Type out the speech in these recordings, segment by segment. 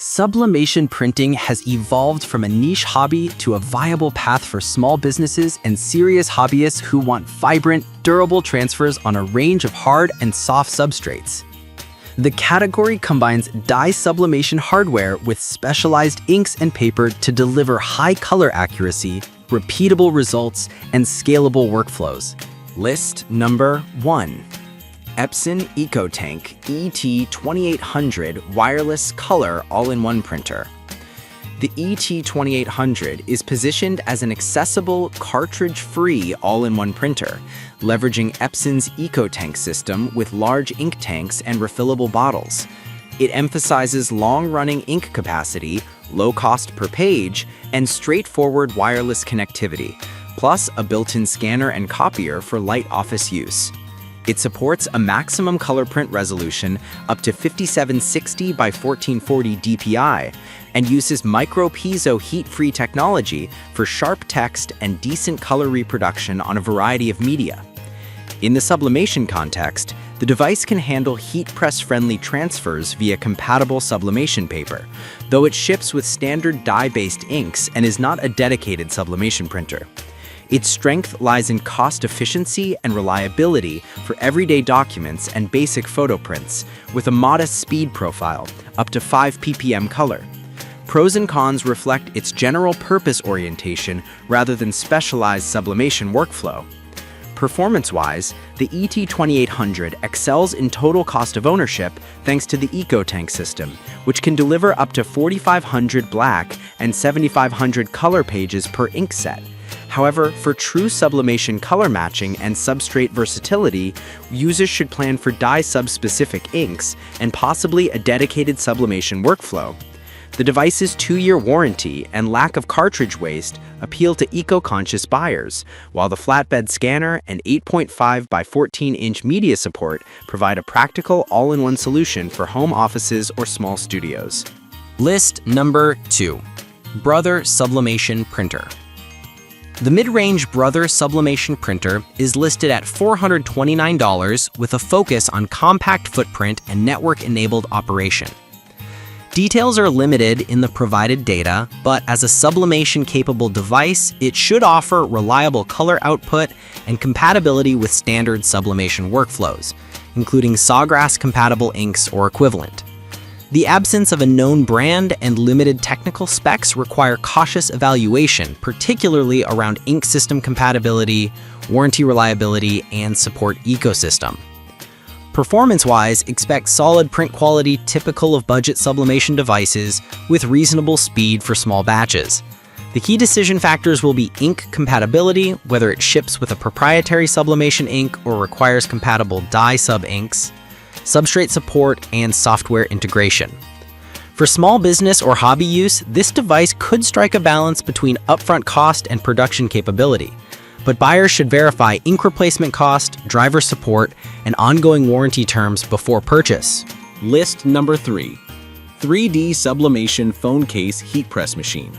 Sublimation printing has evolved from a niche hobby to a viable path for small businesses and serious hobbyists who want vibrant, durable transfers on a range of hard and soft substrates. The category combines dye sublimation hardware with specialized inks and paper to deliver high color accuracy, repeatable results, and scalable workflows. List number 1. Epson EcoTank ET2800 Wireless Color All-in-One Printer. The ET2800 is positioned as an accessible, cartridge-free all-in-one printer, leveraging Epson's EcoTank system with large ink tanks and refillable bottles. It emphasizes long-running ink capacity, low cost per page, and straightforward wireless connectivity, plus a built-in scanner and copier for light office use. It supports a maximum color print resolution up to 5760 by 1440 dpi and uses micro-piezo heat-free technology for sharp text and decent color reproduction on a variety of media. In the sublimation context, the device can handle heat press-friendly transfers via compatible sublimation paper, though it ships with standard dye-based inks and is not a dedicated sublimation printer. Its strength lies in cost efficiency and reliability for everyday documents and basic photo prints, with a modest speed profile, up to 5 ppm color. Pros and cons reflect its general purpose orientation rather than specialized sublimation workflow. Performance-wise, the ET2800 excels in total cost of ownership thanks to the EcoTank system, which can deliver up to 4,500 black and 7,500 color pages per ink set. However, for true sublimation color matching and substrate versatility, users should plan for dye sub-specific inks and possibly a dedicated sublimation workflow. The device's 2-year warranty and lack of cartridge waste appeal to eco-conscious buyers, while the flatbed scanner and 8.5 by 14-inch media support provide a practical all-in-one solution for home offices or small studios. List number 2. Brother Sublimation Printer. The mid-range Brother Sublimation Printer is listed at $429 with a focus on compact footprint and network-enabled operation. Details are limited in the provided data, but as a sublimation-capable device, it should offer reliable color output and compatibility with standard sublimation workflows, including Sawgrass-compatible inks or equivalent. The absence of a known brand and limited technical specs require cautious evaluation, particularly around ink system compatibility, warranty reliability, and support ecosystem. Performance-wise, expect solid print quality typical of budget sublimation devices with reasonable speed for small batches. The key decision factors will be ink compatibility, whether it ships with a proprietary sublimation ink or requires compatible dye sub-inks, substrate support, and software integration. For small business or hobby use, this device could strike a balance between upfront cost and production capability, but buyers should verify ink replacement cost, driver support, and ongoing warranty terms before purchase. List number 3. 3D Sublimation Phone Case Heat Press Machine.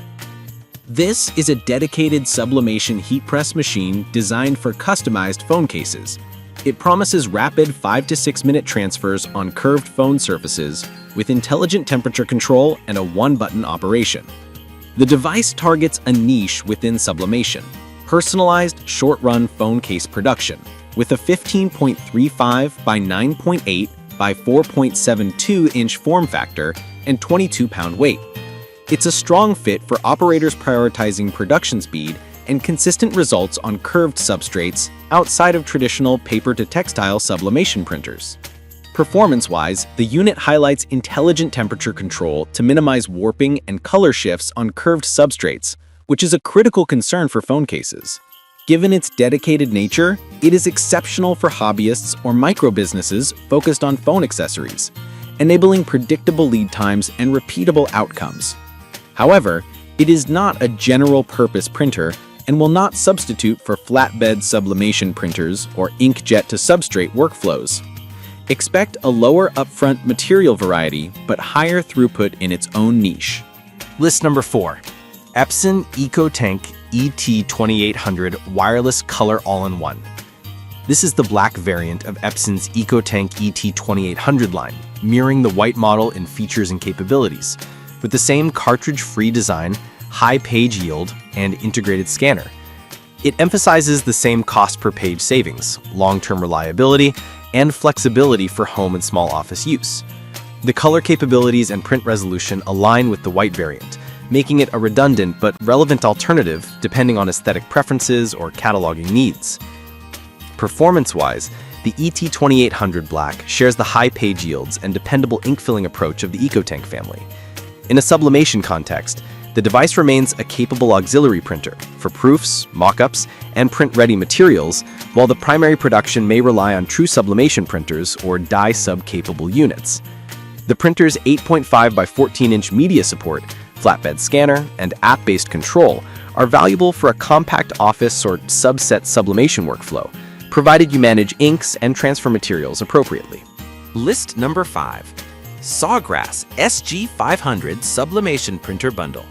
This is a dedicated sublimation heat press machine designed for customized phone cases. It promises rapid 5 to 6 minute transfers on curved phone surfaces with intelligent temperature control and a one-button operation. The device targets a niche within sublimation, personalized short-run phone case production, with a 15.35 by 9.8 by 4.72-inch form factor and 22-pound weight. It's a strong fit for operators prioritizing production speed and consistent results on curved substrates outside of traditional paper-to-textile sublimation printers. Performance-wise, the unit highlights intelligent temperature control to minimize warping and color shifts on curved substrates, which is a critical concern for phone cases. Given its dedicated nature, it is exceptional for hobbyists or micro-businesses focused on phone accessories, enabling predictable lead times and repeatable outcomes. However, it is not a general-purpose printer and will not substitute for flatbed sublimation printers or inkjet-to-substrate workflows. Expect a lower upfront material variety, but higher throughput in its own niche. List number 4. Epson EcoTank ET2800 Wireless Color All-in-One. This is the black variant of Epson's EcoTank ET2800 line, mirroring the white model in features and capabilities. with the same cartridge-free design, high page yield, and integrated scanner. It emphasizes the same cost per page savings, long-term reliability, and flexibility for home and small office use. The color capabilities and print resolution align with the white variant, making it a redundant but relevant alternative depending on aesthetic preferences or cataloging needs. Performance-wise, the ET2800 Black shares the high page yields and dependable ink-filling approach of the EcoTank family. In a sublimation context, the device remains a capable auxiliary printer for proofs, mock-ups, and print-ready materials, while the primary production may rely on true sublimation printers or die-sub-capable units. The printer's 8.5 by 14-inch media support, flatbed scanner, and app-based control are valuable for a compact office or subset sublimation workflow, provided you manage inks and transfer materials appropriately. List number 5. Sawgrass SG500 Sublimation Printer Bundle.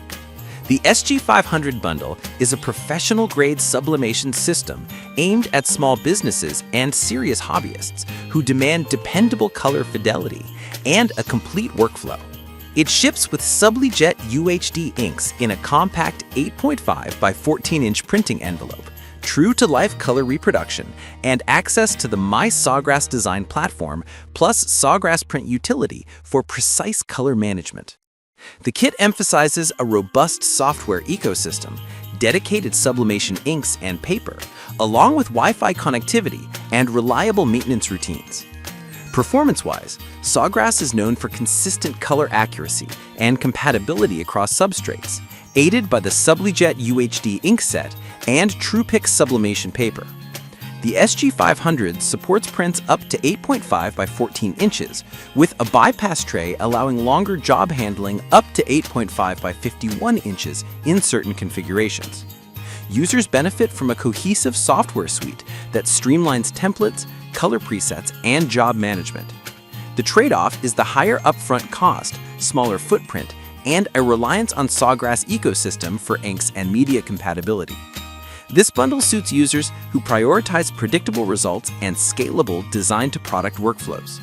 The SG500 bundle is a professional-grade sublimation system aimed at small businesses and serious hobbyists who demand dependable color fidelity and a complete workflow. It ships with Sublimation UHD inks in a compact 8.5 by 14-inch printing envelope, true-to-life color reproduction, and access to the My Sawgrass design platform, plus Sawgrass print utility for precise color management. The kit emphasizes a robust software ecosystem, dedicated sublimation inks and paper, along with Wi-Fi connectivity and reliable maintenance routines. Performance-wise, Sawgrass is known for consistent color accuracy and compatibility across substrates, aided by the Sublimation UHD ink set and TruePick sublimation paper. The SG500 supports prints up to 8.5 by 14 inches, with a bypass tray allowing longer job handling up to 8.5 by 51 inches in certain configurations. Users benefit from a cohesive software suite that streamlines templates, color presets, and job management. The trade-off is the higher upfront cost, smaller footprint, and a reliance on Sawgrass ecosystem for inks and media compatibility. This bundle suits users who prioritize predictable results and scalable design-to-product workflows.